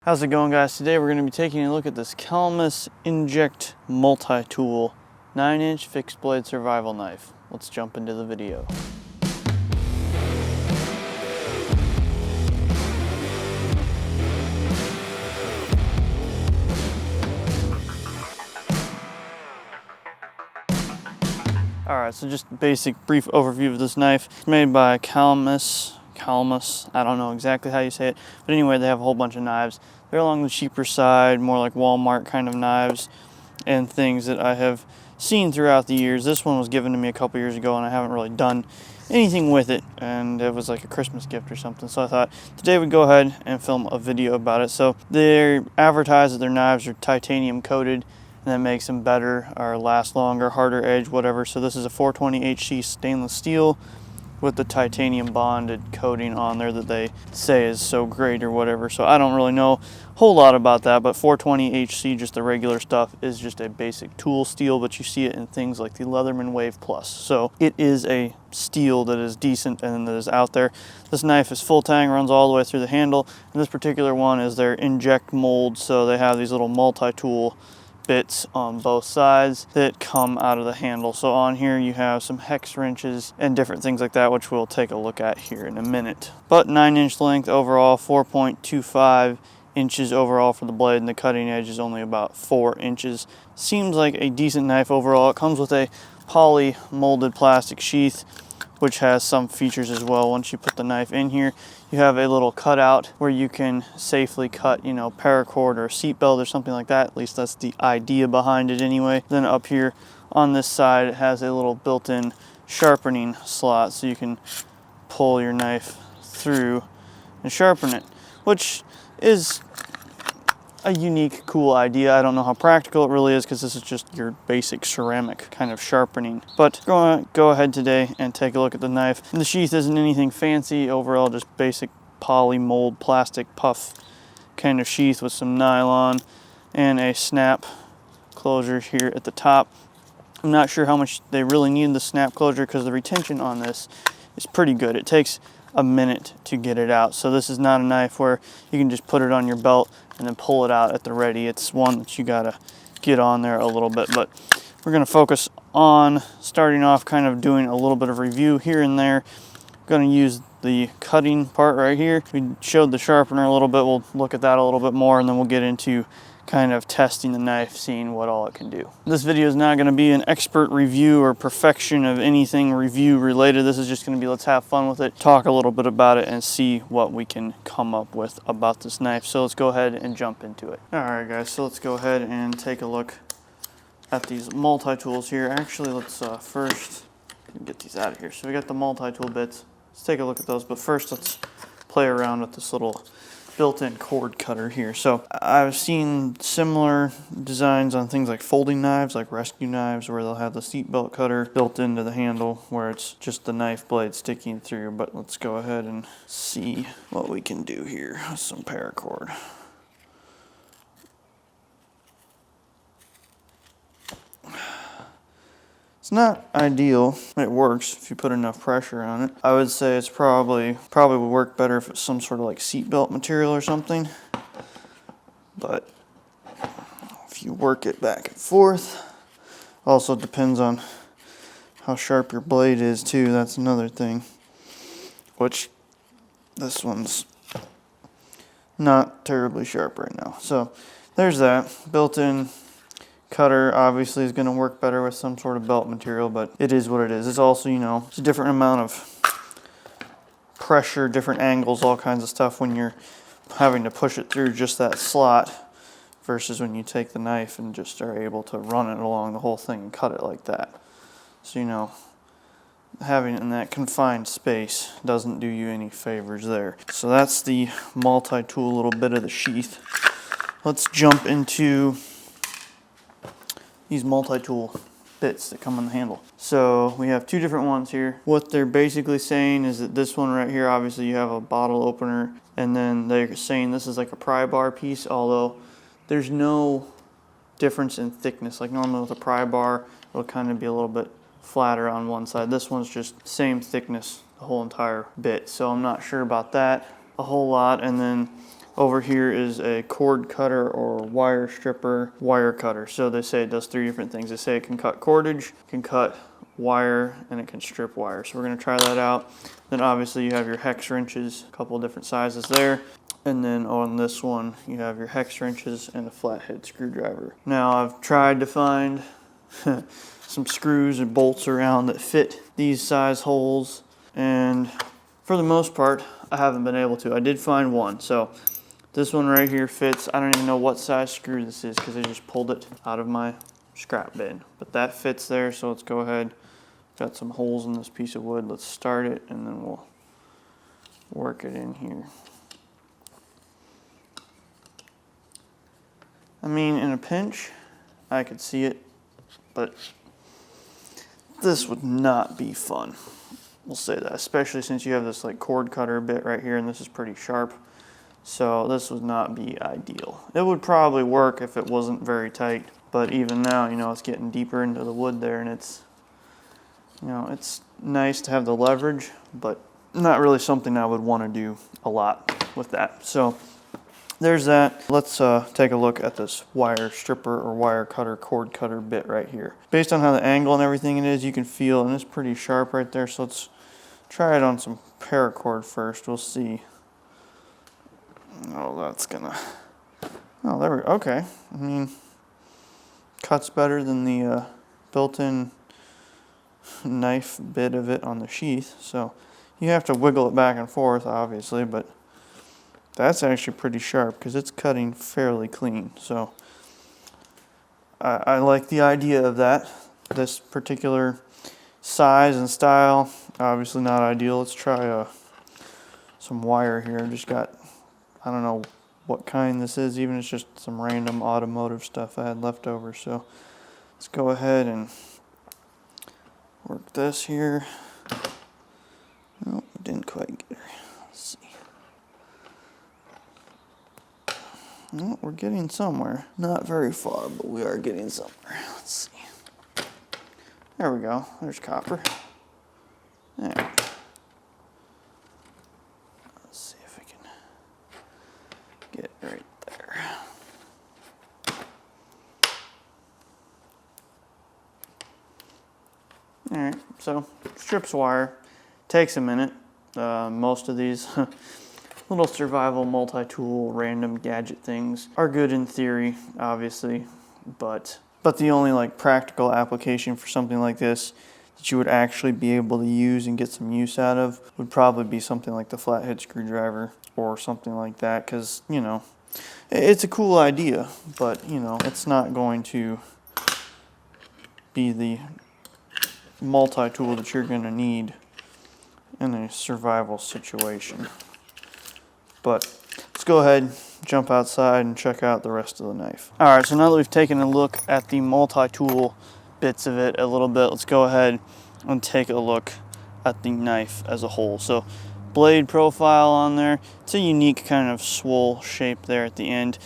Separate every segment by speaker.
Speaker 1: How's it going, guys? Today we're going to be taking a look at this Camillus Injekt Multitool 9-inch fixed blade survival knife. Let's jump into the video. Alright, so just a basic brief overview of this knife. It's made by Camillus, I don't know exactly how you say it, but anyway, they have a whole bunch of knives. They're along the cheaper side, more like Walmart kind of knives and things that I have seen throughout the years. This one was given to me a couple years ago and I haven't really done anything with it, and it was like a Christmas gift or something, so I thought today we'd go ahead and film a video about it. So they advertise that their knives are titanium coated, and that makes them better or last longer, harder edge, whatever. So this is a 420 HC stainless steel with the titanium bonded coating on there that they say is so great or whatever. So I don't really know a whole lot about that, but 420 HC, just the regular stuff, is just a basic tool steel, but you see it in things like the Leatherman Wave Plus. So it is a steel that is decent and that is out there. This knife is full tang, runs all the way through the handle, and this particular one is their inject mold, so they have these little multi-tool bits on both sides that come out of the handle. So on here you have some hex wrenches and different things like that, which we'll take a look at here in a minute. But 9-inch length overall, 4.25 inches overall for the blade, and the cutting edge is only about 4 inches. Seems like a decent knife overall. It comes with a poly molded plastic sheath, which has some features as well. Once you put the knife in here, you have a little cutout where you can safely cut, paracord or seatbelt or something like that. At least that's the idea behind it anyway. Then up here on this side, it has a little built-in sharpening slot, so you can pull your knife through and sharpen it, which is a unique, cool idea. I don't know how practical it really is, because this is just your basic ceramic kind of sharpening. But go ahead today and take a look at the knife. And the sheath isn't anything fancy. Overall, just basic poly mold plastic puff kind of sheath with some nylon and a snap closure here at the top. I'm not sure how much they really need the snap closure, because the retention on this is pretty good. It takes a minute to get it out. So this is not a knife where you can just put it on your belt and then pull it out at the ready. It's one that you gotta get on there a little bit. But we're gonna focus on starting off kind of doing a little bit of review here and there. I'm gonna use the cutting part right here. We showed the sharpener a little bit. We'll look at that a little bit more, and then we'll get into kind of testing the knife, seeing what all it can do. This video is not going to be an expert review or perfection of anything review related. This is just going to be, let's have fun with it, talk a little bit about it, and see what we can come up with about this knife. So let's go ahead and jump into it. Alright guys, so let's go ahead and take a look at these multi-tools here. Actually, let's first get these out of here. So we got the multi-tool bits. Let's take a look at those, but first let's play around with this little built-in cord cutter here. So I've seen similar designs on things like folding knives, like rescue knives, where they'll have the seatbelt cutter built into the handle where it's just the knife blade sticking through. But let's go ahead and see what we can do here with some paracord. It's not ideal. It works if you put enough pressure on it. I would say it's probably would work better if it's some sort of like seatbelt material or something. But if you work it back and forth, also depends on how sharp your blade is too. That's another thing. Which this one's not terribly sharp right now. So there's that built-in cutter. Obviously is going to work better with some sort of belt material, but it is what it is. It's also, it's a different amount of pressure, different angles, all kinds of stuff when you're having to push it through just that slot versus when you take the knife and just are able to run it along the whole thing and cut it like that. So, having it in that confined space doesn't do you any favors there. So that's the multi-tool little bit of the sheath. Let's jump into these multi-tool bits that come on the handle. So we have two different ones here. What they're basically saying is that this one right here, obviously you have a bottle opener, and then they're saying this is like a pry bar piece, although there's no difference in thickness. Like normally with a pry bar, it'll kind of be a little bit flatter on one side. This one's just same thickness, the whole entire bit. So I'm not sure about that a whole lot. And then Over here is a cord cutter or wire stripper wire cutter. So they say it does 3 different things. They say it can cut cordage, can cut wire, and it can strip wire. So we're going to try that out. Then obviously you have your hex wrenches, a couple of different sizes there. And then on this one, you have your hex wrenches and a flathead screwdriver. Now I've tried to find some screws and bolts around that fit these size holes, and for the most part, I haven't been able to. I did find one. So this one right here fits. I don't even know what size screw this is because I just pulled it out of my scrap bin. But that fits there, so let's go ahead. Got some holes in this piece of wood. Let's start it and then we'll work it in here. I mean, in a pinch, I could see it, but this would not be fun. We'll say that, especially since you have this like cord cutter bit right here and this is pretty sharp. So this would not be ideal. It would probably work if it wasn't very tight, but even now, you know, it's getting deeper into the wood there, and it's, you know, it's nice to have the leverage, but not really something I would want to do a lot with that. So there's that. Let's take a look at this wire stripper or wire cutter, cord cutter bit right here. Based on how the angle and everything it is, you can feel, and it's pretty sharp right there. So let's try it on some paracord first. We'll see. Oh, that's gonna, oh, there we go. Okay. I mean, cuts better than the built-in knife bit of it on the sheath. So you have to wiggle it back and forth, obviously, but that's actually pretty sharp because it's cutting fairly clean. So I like the idea of that. This particular size and style, obviously not ideal. Let's try some wire here. Just got, I don't know what kind this is, even it's just some random automotive stuff I had left over. So let's go ahead and work this here. Oh, didn't quite get her. Let's see. Well, we're getting somewhere. Not very far, but we are getting somewhere. Let's see. There we go. There's copper. There. Let's see if we can get it right there. Alright, so strips wire. Takes a minute. Most of these little survival multi-tool random gadget things are good in theory, obviously, but the only like practical application for something like this that you would actually be able to use and get some use out of would probably be something like the flathead screwdriver or something like that, because, you know, it's a cool idea, but, you know, it's not going to be the multi-tool that you're going to need in a survival situation. But let's go ahead, jump outside, and check out the rest of the knife. All right, so now that we've taken a look at the multi-tool bits of it a little bit, let's go ahead and take a look at the knife as a whole. So blade profile on there, it's a unique kind of swole shape there at the end.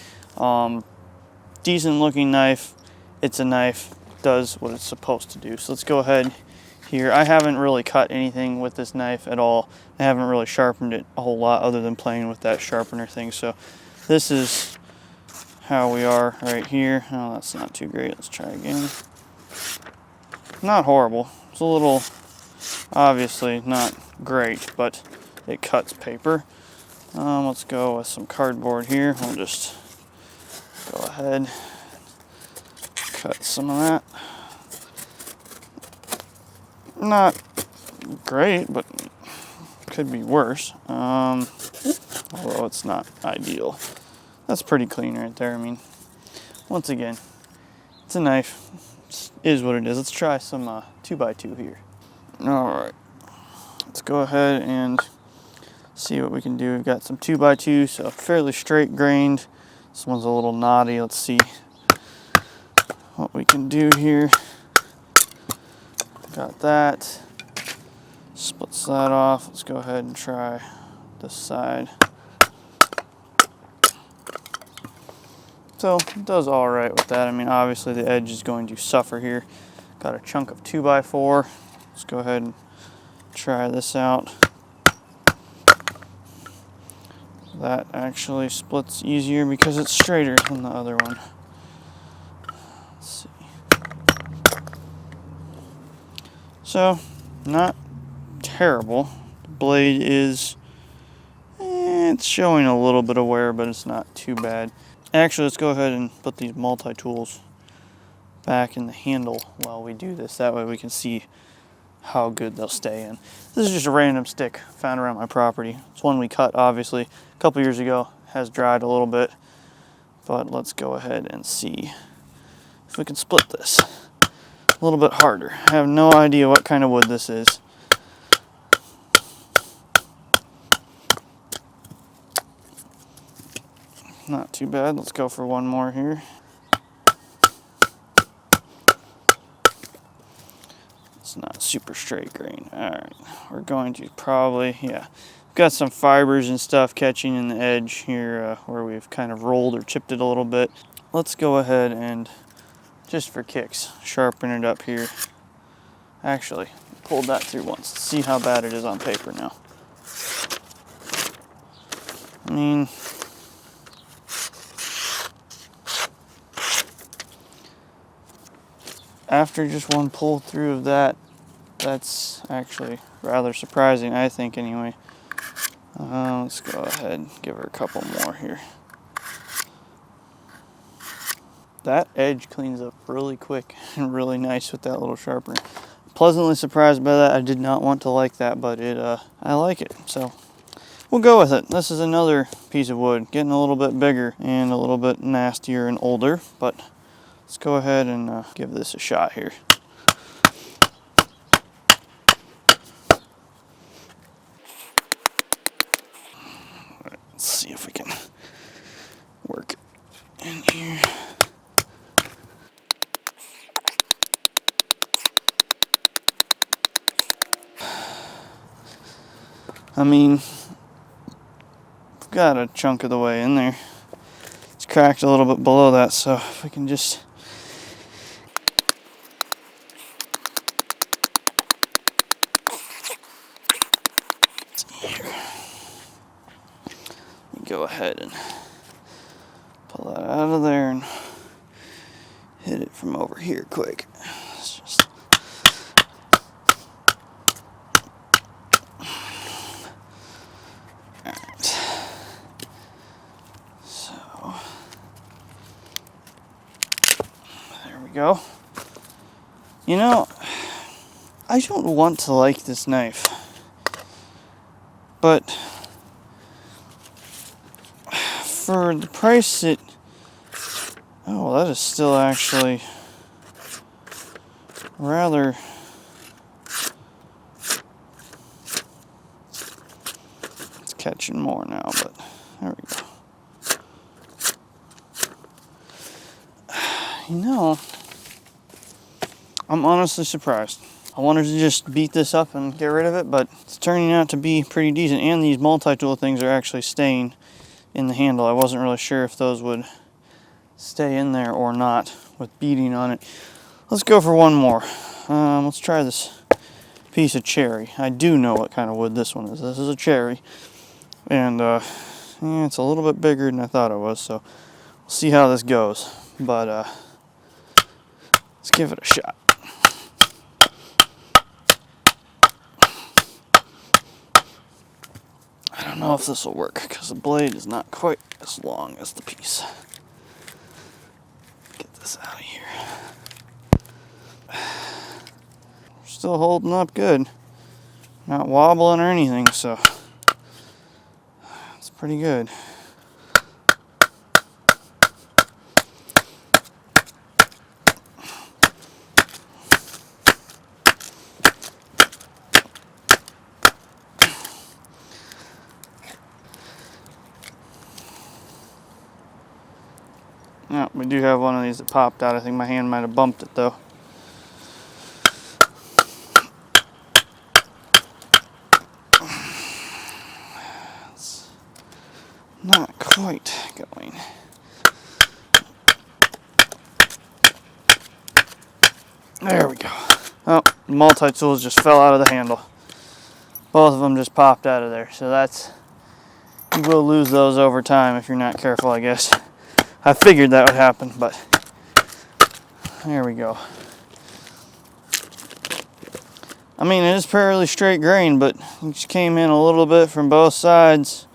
Speaker 1: Decent looking knife. It's a knife, does what it's supposed to do. So let's go ahead here. I haven't really cut anything with this knife at all. I haven't really sharpened it a whole lot other than playing with that sharpener thing. So this is how we are right here. Oh, that's not too great. Let's try again. Not horrible. It's a little, obviously not great, but it cuts paper. Let's go with some cardboard here. We'll just go ahead, cut some of that. Not great, but could be worse. Although it's not ideal. That's pretty clean right there. I mean, once again, it's a knife. It is what it is. Let's try some 2x2 here. All right, let's go ahead and see what we can do. We've got some 2x2, so fairly straight grained. This one's a little knotty. Let's see what we can do here. Got that. Splits that off. Let's go ahead and try this side. So it does all right with that. I mean, obviously the edge is going to suffer here. Got a chunk of 2x4. Let's go ahead and try this out. That actually splits easier because it's straighter than the other one. Let's see. So, not terrible. The blade is, it's showing a little bit of wear, but it's not too bad. Actually, let's go ahead and put these multi-tools back in the handle while we do this. That way we can see how good they'll stay in. This is just a random stick found around my property. It's one we cut, obviously, a couple years ago. Has dried a little bit, but let's go ahead and see if we can split this a little bit harder. I have no idea what kind of wood this is. Not too bad. Let's go for one more here. It's not super straight grain. Alright, we're going to probably, yeah. Got some fibers and stuff catching in the edge here where we've kind of rolled or chipped it a little bit. Let's go ahead and, just for kicks, sharpen it up here. Actually, pulled that through once. Let's see how bad it is on paper now. I mean, after just one pull through of that, that's actually rather surprising, I think, anyway. Let's go ahead and give her a couple more here. That edge cleans up really quick and really nice with that little sharpener. Pleasantly surprised by that. I did not want to like that, but I like it, so we'll go with it. This is another piece of wood, getting a little bit bigger and a little bit nastier and older, but let's go ahead and give this a shot here. Let's see if we can work it in here. I mean, I've got a chunk of the way in there. It's cracked a little bit below that, so if we can just go ahead and pull that out of there and hit it from over here quick. It's just alright. So there we go. You know, I don't want to like this knife, but for the price oh, that is still actually rather, it's catching more now, but there we go. You know, I'm honestly surprised. I wanted to just beat this up and get rid of it, but it's turning out to be pretty decent, and these multi-tool things are actually staying in the handle. I wasn't really sure if those would stay in there or not with beating on it. Let's go for one more. Let's try this piece of cherry. I do know what kind of wood this one is. This is a cherry, and yeah, it's a little bit bigger than I thought it was, so we'll see how this goes, but let's give it a shot. I don't know if this will work because the blade is not quite as long as the piece. Get this out of here. We're still holding up good. Not wobbling or anything, so it's pretty good. Yeah, we do have one of these that popped out. I think my hand might have bumped it though. It's not quite going. There we go. Oh, multi-tools just fell out of the handle. Both of them just popped out of there, so that's You will lose those over time if you're not careful, I guess. I figured that would happen, but there we go. I mean, it is fairly straight grain, but it just came in a little bit from both sides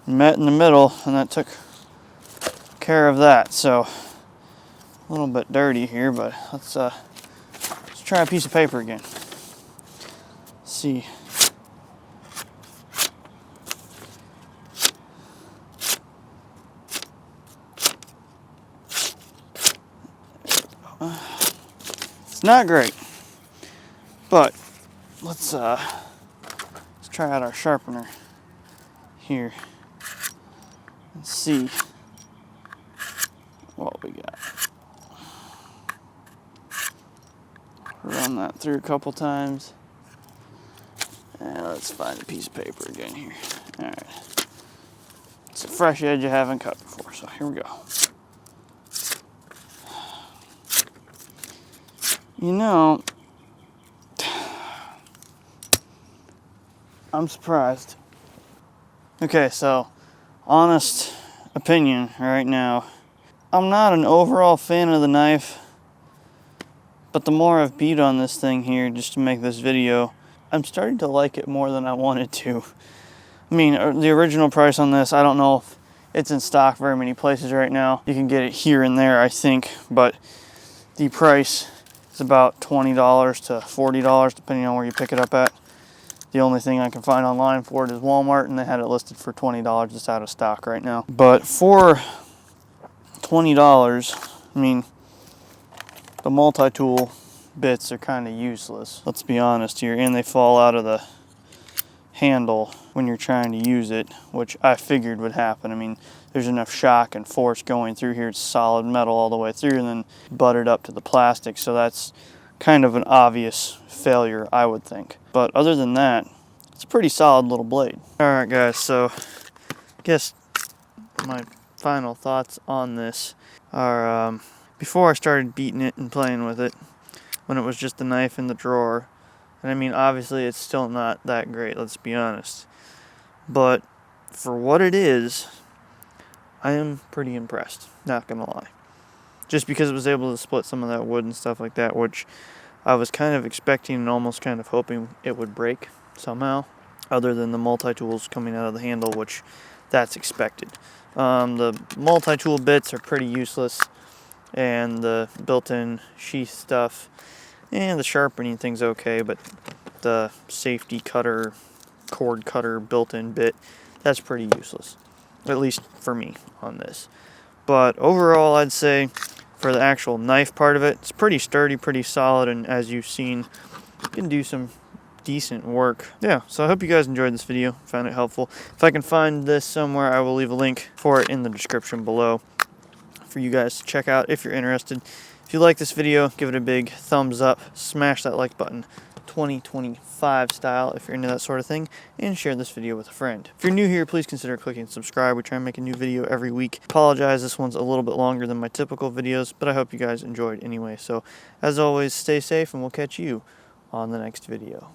Speaker 1: and met in the middle, and that took care of that. So a little bit dirty here, but let's try a piece of paper again. Let's see. It's not great, but let's try out our sharpener here and see what we got. Run that through a couple times, and let's find a piece of paper again here. All right, it's a fresh edge I haven't cut before, so here we go. You know, I'm surprised. Okay, so honest opinion right now, I'm not an overall fan of the knife, but the more I've beat on this thing here just to make this video, I'm starting to like it more than I wanted to. I mean, the original price on this, I don't know if it's in stock very many places right now. You can get it here and there, I think, but the price is about $20 to $40 depending on where you pick it up at. The only thing I can find online for it is Walmart, and they had it listed for $20. It's out of stock right now. But for $20, I mean, the multi-tool bits are kind of useless. Let's be honest here, and they fall out of the handle when you're trying to use it, which I figured would happen. I mean, there's enough shock and force going through here. It's solid metal all the way through and then buttered up to the plastic, so that's kind of an obvious failure, I would think. But other than that, it's a pretty solid little blade. All right, guys, so I guess my final thoughts on this are, before I started beating it and playing with it, when it was just the knife in the drawer, and I mean, obviously it's still not that great, let's be honest, but for what it is, I am pretty impressed, not gonna lie. Just because it was able to split some of that wood and stuff like that, which I was kind of expecting and almost kind of hoping it would break somehow, other than the multi-tools coming out of the handle, which that's expected. The multi-tool bits are pretty useless, and the built-in sheath stuff and the sharpening thing's okay, but the safety cutter, cord cutter built-in bit, that's pretty useless, at least for me on this. But overall, I'd say for the actual knife part of it, it's pretty sturdy, pretty solid, and as you've seen, you can do some decent work. Yeah, so I hope you guys enjoyed this video, found it helpful. If I can find this somewhere, I will leave a link for it in the description below for you guys to check out if you're interested. If you like this video, give it a big thumbs up, smash that like button, 2025 style if you're into that sort of thing, and share this video with a friend. If you're new here, please consider clicking subscribe. We try and make a new video every week. Apologize, this one's a little bit longer than my typical videos, but I hope you guys enjoyed anyway. So as always, stay safe, and we'll catch you on the next video.